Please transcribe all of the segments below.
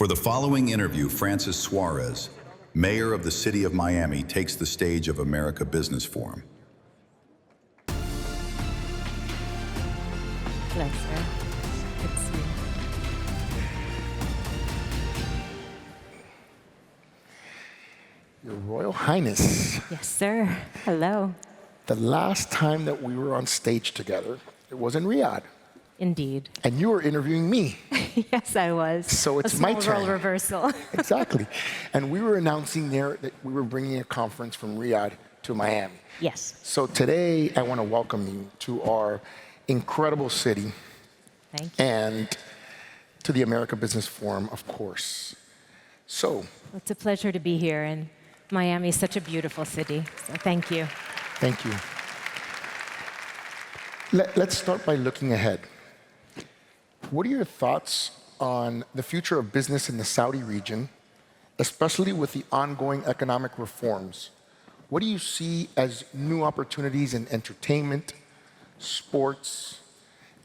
For the following interview, Francis Suarez, mayor of the city of Miami, takes the stage of America Business Forum. Hello, sir. Good to see you. Your Royal Highness, Yes, sir. Hello. the last time that we were on stage together, it was in Riyadh, Indeed. and you were interviewing me. Yes, I was. So it's a small my turn. role reversal. Exactly. And we were announcing there that we were bringing a conference from Riyadh to Miami. Yes. So today, I want to welcome you to our incredible city Thank you. and to the America Business Forum, of course. So, It's a pleasure to be here, and Miami is such a beautiful city. So thank you. thank you. Let's start by looking ahead. What are your thoughts on the future of business in the Saudi region, especially with the ongoing economic reforms? What do you see as new opportunities in entertainment, sports,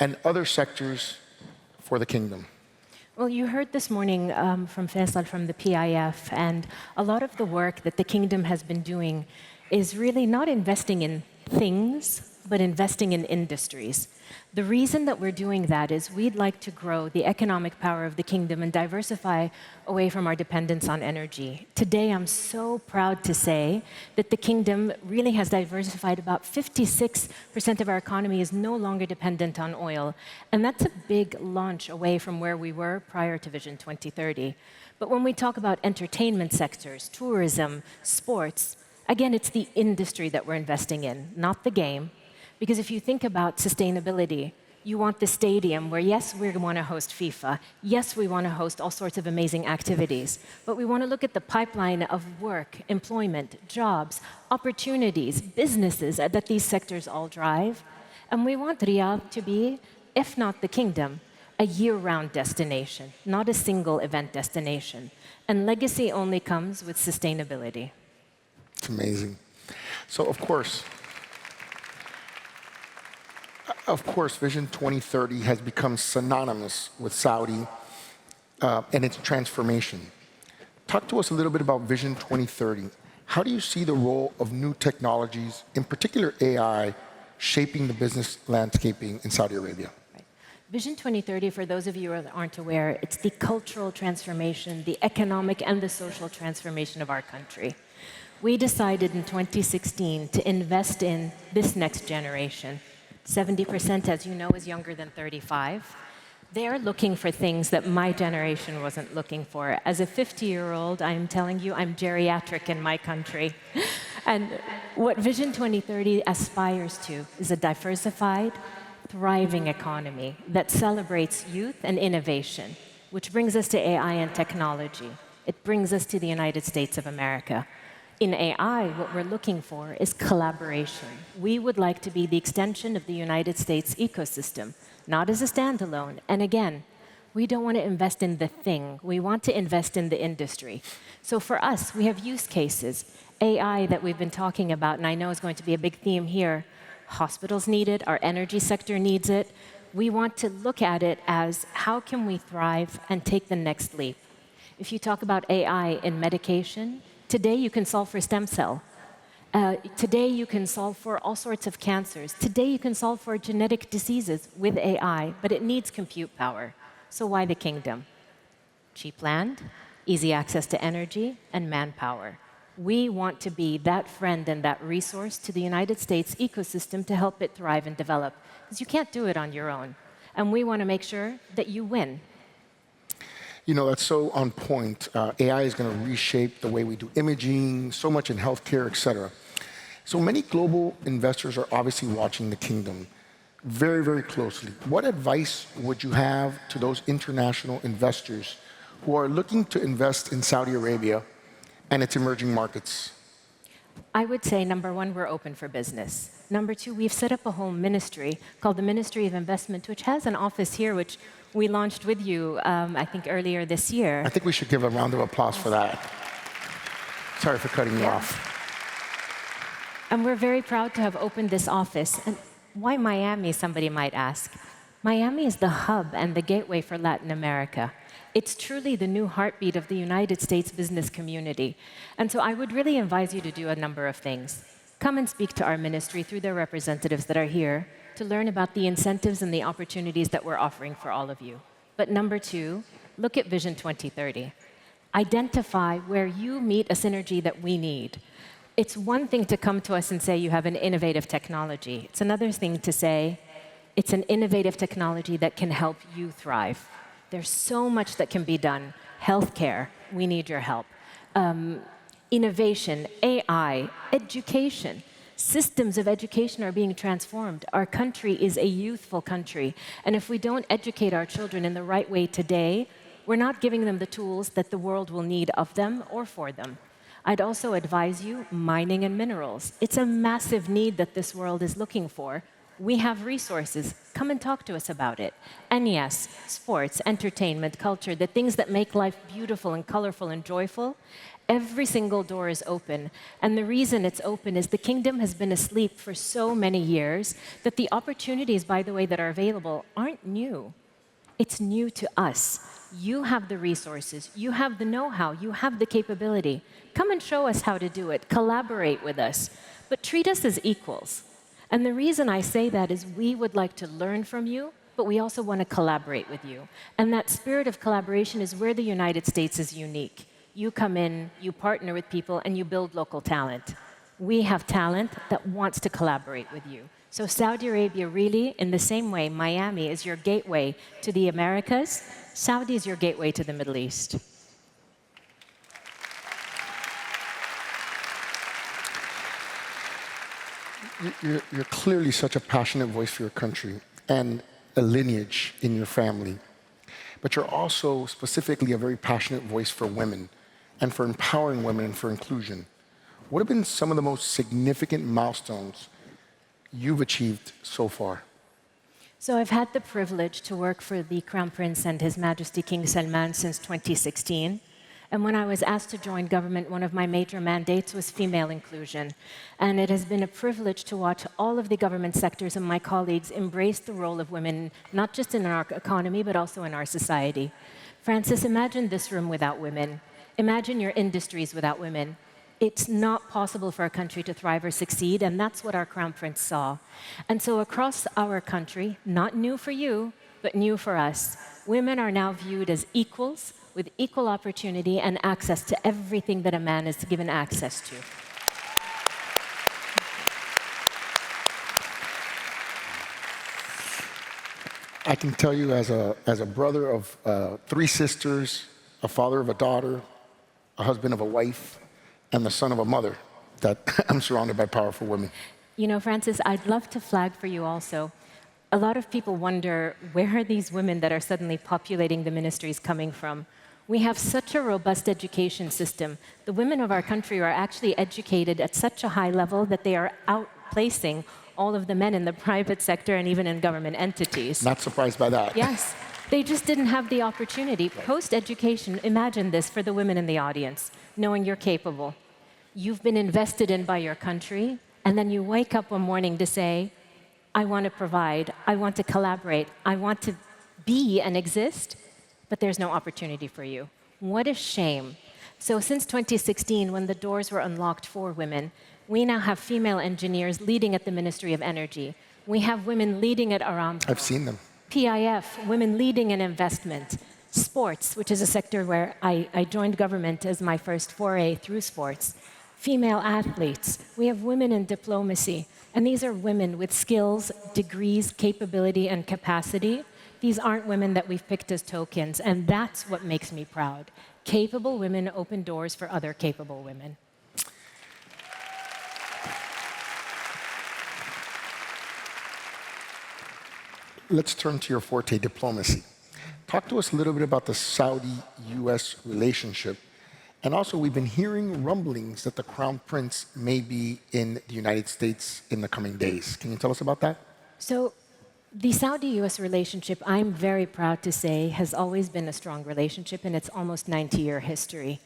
and other sectors for the kingdom? Well, you heard this morning from Faisal from the PIF, and a lot of the work that the kingdom has been doing is really not investing in things, but investing in industries. The reason that we're doing that is we'd like to grow the economic power of the kingdom and diversify away from our dependence on energy. Today, I'm so proud to say that the kingdom really has diversified. About 56% of our economy is no longer dependent on oil. And that's a big launch away from where we were prior to Vision 2030. But when we talk about entertainment sectors, tourism, sports, again, it's the industry that we're investing in, not the game. Because if you think about sustainability, you want the stadium where, yes, we want to host FIFA, yes, we want to host all sorts of amazing activities, but we want to look at the pipeline of work, employment, jobs, opportunities, businesses that these sectors all drive. And we want Riyadh to be, if not the kingdom, a year-round destination, not a single event destination. And legacy only comes with sustainability. It's amazing. So, of course, Vision 2030 has become synonymous with Saudi and its transformation. Talk to us a little bit about Vision 2030. How do you see the role of new technologies, in particular AI, shaping the business landscaping in Saudi Arabia? Vision 2030, for those of you who aren't aware, it's the cultural transformation, the economic and the social transformation of our country. We decided in 2016 to invest in this next generation. 70%, as you know, is younger than 35. They're looking for things that my generation wasn't looking for. As a 50-year-old, I'm telling you, I'm geriatric in my country. And what Vision 2030 aspires to is a diversified, thriving economy that celebrates youth and innovation, which brings us to AI and technology. It brings us to the United States of America. In AI, what we're looking for is collaboration. We would like to be the extension of the United States ecosystem, not as a standalone. And again, we don't want to invest in the thing. We want to invest in the industry. So for us, we have use cases. AI that we've been talking about, and I know is going to be a big theme here. Hospitals need it. Our energy sector needs it. We want to look at it as how can we thrive and take the next leap. If you talk about AI in medication, today you can solve for stem cell. Today you can solve for all sorts of cancers. Today you can solve for genetic diseases with AI, but it needs compute power. So why the kingdom? Cheap land, easy access to energy, and manpower. We want to be that friend and that resource to the United States ecosystem to help it thrive and develop. Because you can't do it on your own. And we want to make sure that you win. You know, that's so on point. AI is going to reshape the way we do imaging, so much in healthcare, et cetera. So many global investors are obviously watching the kingdom very, very closely. What advice would you have to those international investors who are looking to invest in Saudi Arabia and its emerging markets? I would say, number one, we're open for business. Number two, we've set up a whole ministry called the Ministry of Investment, which has an office here, which we launched with you, I think, earlier this year. I think we should give a round of applause for that. Sorry for cutting you off. And we're very proud to have opened this office. And why Miami, somebody might ask? Miami is the hub and the gateway for Latin America. It's truly the new heartbeat of the United States business community. And so I would really advise you to do a number of things. Come and speak to our ministry through their representatives that are here to learn about the incentives and the opportunities that we're offering for all of you. But number two, look at Vision 2030. Identify where you meet a synergy that we need. It's one thing to come to us and say you have an innovative technology. It's another thing to say it's an innovative technology that can help you thrive. There's so much that can be done. Healthcare, we need your help. Innovation, AI, education. Systems of education are being transformed. Our country is a youthful country. And if we don't educate our children in the right way today, we're not giving them the tools that the world will need of them or for them. I'd also advise you mining and minerals. It's a massive need that this world is looking for. We have resources. Come and talk to us about it. And yes, sports, entertainment, culture, the things that make life beautiful and colorful and joyful, every single door is open. And the reason it's open is the kingdom has been asleep for so many years that the opportunities, by the way, that are available aren't new. It's new to us. You have the resources, you have the know-how, you have the capability. Come and show us how to do it. Collaborate with us. But treat us as equals. And the reason I say that is we would like to learn from you, but we also want to collaborate with you. And that spirit of collaboration is where the United States is unique. You come in, you partner with people, and you build local talent. We have talent that wants to collaborate with you. So Saudi Arabia really, in the same way, Miami is your gateway to the Americas, Saudi is your gateway to the Middle East. You're clearly such a passionate voice for your country and a lineage in your family. But you're also specifically a very passionate voice for women and for empowering women and for inclusion. What have been some of the most significant milestones you've achieved so far? So I've had the privilege to work for the Crown Prince and His Majesty King Salman since 2016. And when I was asked to join government, one of my major mandates was female inclusion. And it has been a privilege to watch all of the government sectors and my colleagues embrace the role of women, not just in our economy, but also in our society. Francis, imagine this room without women. Imagine your industries without women. It's not possible for a country to thrive or succeed, and that's what our Crown Prince saw. And so across our country, not new for you, but new for us, women are now viewed as equals with equal opportunity and access to everything that a man is given access to. I can tell you as a brother of 3 sisters, a father of a daughter, a husband of a wife, and the son of a mother, that I'm surrounded by powerful women. You know, Francis, I'd love to flag for you also. A lot of people wonder, where are these women that are suddenly populating the ministries coming from? We have such a robust education system. The women of our country are actually educated at such a high level that they are outplacing all of the men in the private sector and even in government entities. Not surprised by that. Yes. They just didn't have the opportunity. Post-education, imagine this for the women in the audience, knowing you're capable. You've been invested in by your country, and then you wake up one morning to say, I want to provide, I want to collaborate, I want to be and exist, but there's no opportunity for you. What a shame. So since 2016, when the doors were unlocked for women, we now have female engineers leading at the Ministry of Energy. We have women leading at Aramco. I've seen them. PIF, women leading in investment. Sports, which is a sector where I joined government as my first foray through sports. Female athletes. We have women in diplomacy. And these are women with skills, degrees, capability, and capacity. These aren't women that we've picked as tokens, and that's what makes me proud. Capable women open doors for other capable women. Let's turn to your forte, diplomacy. Talk to us a little bit about the Saudi-US relationship. And also, we've been hearing rumblings that the Crown Prince may be in the United States in the coming days. Can you tell us about that? So, the Saudi-US relationship, I'm very proud to say, has always been a strong relationship in its almost 90-year history.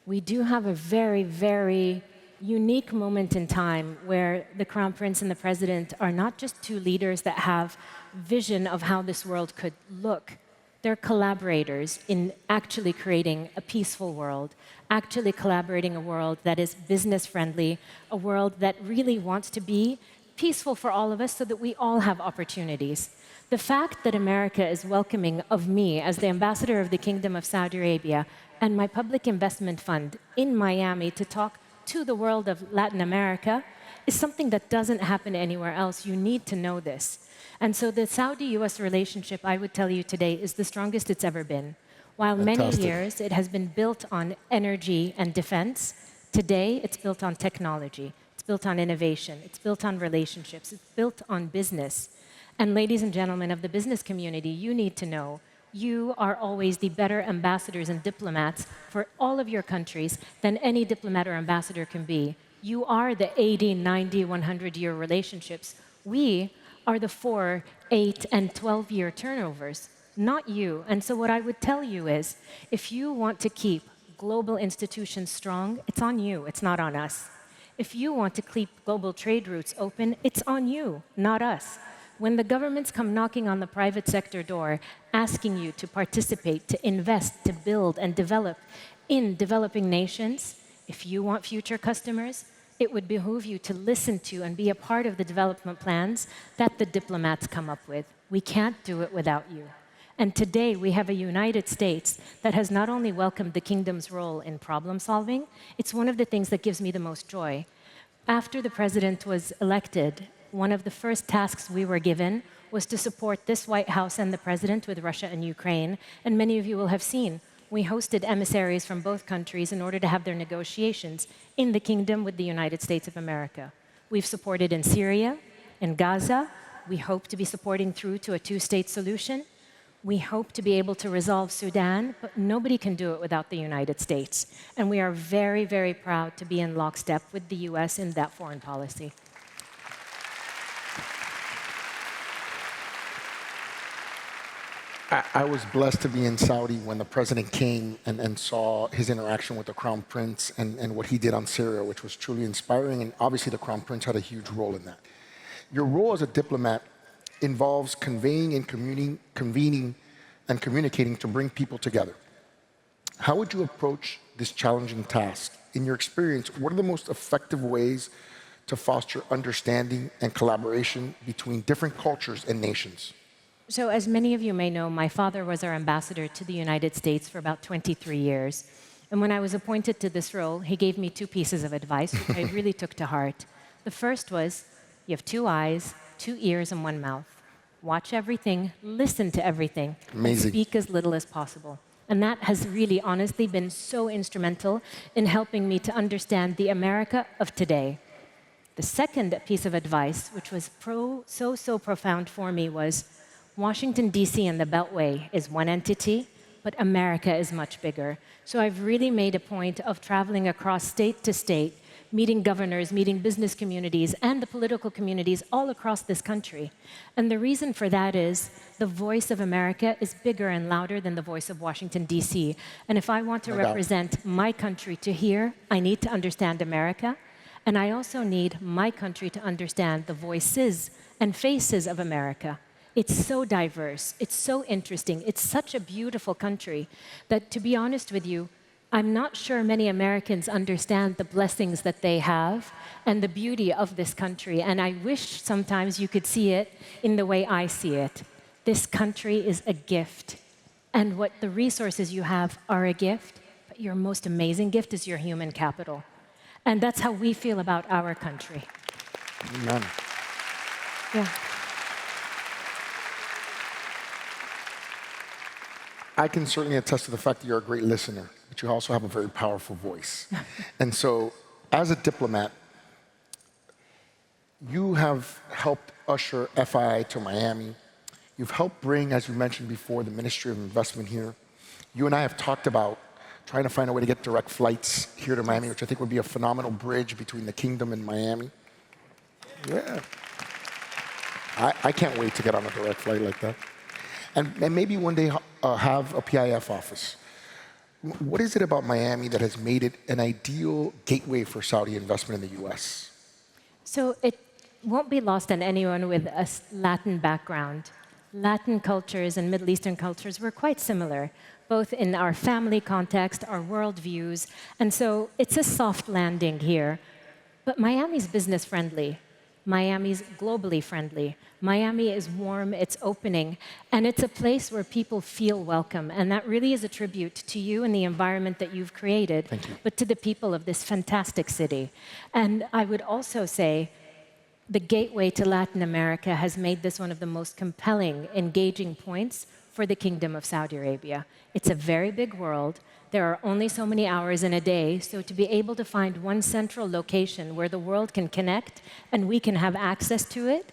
We do have a very, very unique moment in time where the Crown Prince and the President are not just two leaders that have vision of how this world could look. They're collaborators in actually creating a peaceful world, actually collaborating a world that is business-friendly, a world that really wants to be peaceful for all of us so that we all have opportunities. The fact that America is welcoming of me as the ambassador of the Kingdom of Saudi Arabia and my public investment fund in Miami to talk to the world of Latin America is something that doesn't happen anywhere else. You need to know this. And so the Saudi-US relationship, I would tell you today, is the strongest it's ever been. While many years it has been built on energy and defense, today it's built on technology, it's built on innovation, it's built on relationships, it's built on business. And ladies and gentlemen of the business community, you need to know you are always the better ambassadors and diplomats for all of your countries than any diplomat or ambassador can be. You are the 80, 90, 100-year relationships. We are the 4, 8, and 12-year turnovers, not you. And so what I would tell you is, if you want to keep global institutions strong, it's on you, it's not on us. If you want to keep global trade routes open, it's on you, not us. When the governments come knocking on the private sector door, asking you to participate, to invest, to build and develop in developing nations, if you want future customers, it would behoove you to listen to and be a part of the development plans that the diplomats come up with. We can't do it without you. And today we have a United States that has not only welcomed the kingdom's role in problem solving, it's one of the things that gives me the most joy. After the president was elected, one of the first tasks we were given was to support this White House and the president with Russia and Ukraine. And many of you will have seen, we hosted emissaries from both countries in order to have their negotiations in the kingdom with the United States of America. We've supported in Syria, in Gaza. We hope to be supporting through to a two-state solution. We hope to be able to resolve Sudan, but nobody can do it without the United States. And we are very, very proud to be in lockstep with the US in that foreign policy. I was blessed to be in Saudi when the president came and saw his interaction with the Crown Prince and what he did on Syria, which was truly inspiring. And obviously, the Crown Prince had a huge role in that. Your role as a diplomat involves conveying and convening and communicating to bring people together. How would you approach this challenging task? In your experience, what are the most effective ways to foster understanding and collaboration between different cultures and nations? So as many of you may know, my father was our ambassador to the United States for about 23 years. And when I was appointed to this role, he gave me 2 pieces of advice, which I really took to heart. The first was, you have 2 eyes, 2 ears, and 1 mouth. Watch everything, listen to everything, and speak as little as possible. And that has really, honestly, been so instrumental in helping me to understand the America of today. The second piece of advice, which was so profound for me, was Washington, D.C. and the Beltway is one entity, but America is much bigger. So I've really made a point of traveling across state to state, meeting governors, meeting business communities, and the political communities all across this country. And the reason for that is the voice of America is bigger and louder than the voice of Washington, D.C. And if I want to represent my country to here, I need to understand America. And I also need my country to understand the voices and faces of America. It's so diverse, it's so interesting, it's such a beautiful country that, to be honest with you, I'm not sure many Americans understand the blessings that they have and the beauty of this country. And I wish sometimes you could see it in the way I see it. This country is a gift. And what the resources you have are a gift, but your most amazing gift is your human capital. And that's how we feel about our country. Amen. Yeah. I can certainly attest to the fact that you're a great listener, but you also have a very powerful voice. And so, as a diplomat, you have helped usher FII to Miami. You've helped bring, as you mentioned before, the Ministry of Investment here. You and I have talked about trying to find a way to get direct flights here to Miami, which I think would be a phenomenal bridge between the kingdom and Miami. Yeah. I can't wait to get on a direct flight like that. And maybe one day have a PIF office. What is it about Miami that has made it an ideal gateway for Saudi investment in the US? So it won't be lost on anyone with a Latin background. Latin cultures and Middle Eastern cultures were quite similar, both in our family context, our worldviews, and so it's a soft landing here. But Miami's business friendly. Miami's globally friendly. Miami is warm, it's opening, and it's a place where people feel welcome. And that really is a tribute to you and the environment that you've created, but to the people of this fantastic city. And I would also say the gateway to Latin America has made this one of the most compelling, engaging points for the Kingdom of Saudi Arabia. It's a very big world. There are only so many hours in a day, so to be able to find one central location where the world can connect and we can have access to it,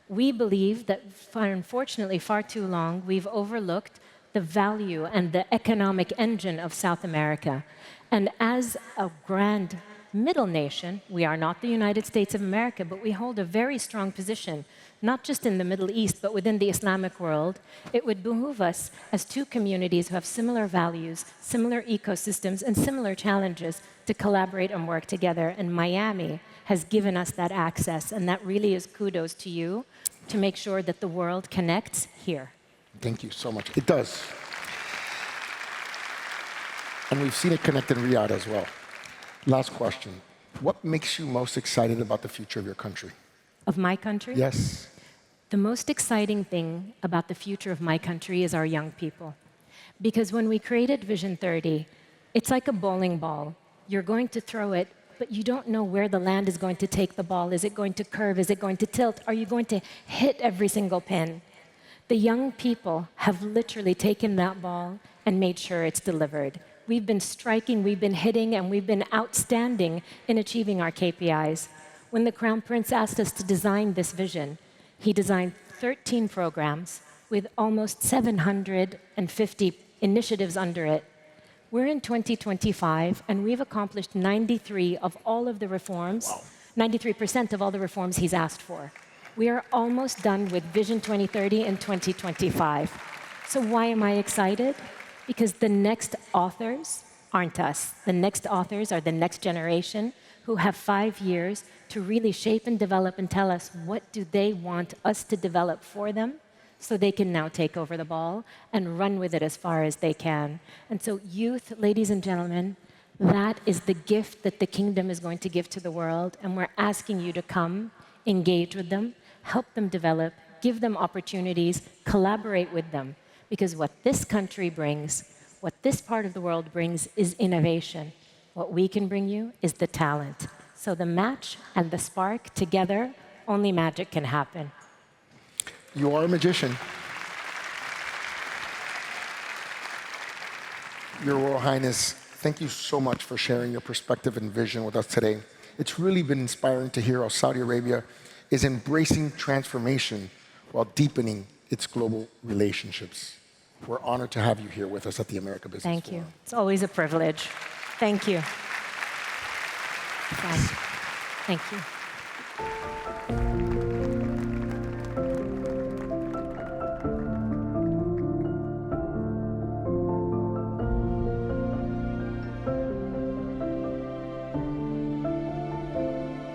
we believe that, unfortunately, far too long, we've overlooked the value and the economic engine of South America. And as a grand middle nation, we are not the United States of America, but we hold a very strong position, not just in the Middle East, but within the Islamic world. It would behoove us as two communities who have similar values, similar ecosystems, and similar challenges to collaborate and work together. And Miami has given us that access, and that really is kudos to you to make sure that the world connects here. Thank you so much. It does. And we've seen it connect in Riyadh as well. Last question. What makes you most excited about the future of your country? Of my country? Yes. The most exciting thing about the future of my country is our young people. Because when we created Vision 30, it's like a bowling ball. You're going to throw it, but you don't know where the land is going to take the ball. Is it going to curve? Is it going to tilt? Are you going to hit every single pin? The young people have literally taken that ball and made sure it's delivered. We've been striking, we've been hitting, and we've been outstanding in achieving our KPIs. When the Crown Prince asked us to design this vision, he designed 13 programs with almost 750 initiatives under it. We're in 2025, and we've accomplished 93 of all of the reforms, 93% of all the reforms he's asked for. We are almost done with Vision 2030 in 2025. So why am I excited? Because the next authors aren't us. The next authors are the next generation who have 5 years to really shape and develop and tell us what do they want us to develop for them so they can now take over the ball and run with it as far as they can. And so youth, ladies and gentlemen, that is the gift that the kingdom is going to give to the world, and we're asking you to come, engage with them, help them develop, give them opportunities, collaborate with them. Because what this country brings, what this part of the world brings, is innovation. What we can bring you is the talent. So the match and the spark together, only magic can happen. You are a magician. Your Royal Highness, thank you so much for sharing your perspective and vision with us today. It's really been inspiring to hear how Saudi Arabia is embracing transformation while deepening its global relationships. We're honored to have you here with us at the America Business Forum. Thank you. It's always a privilege. Thank you. Thank you.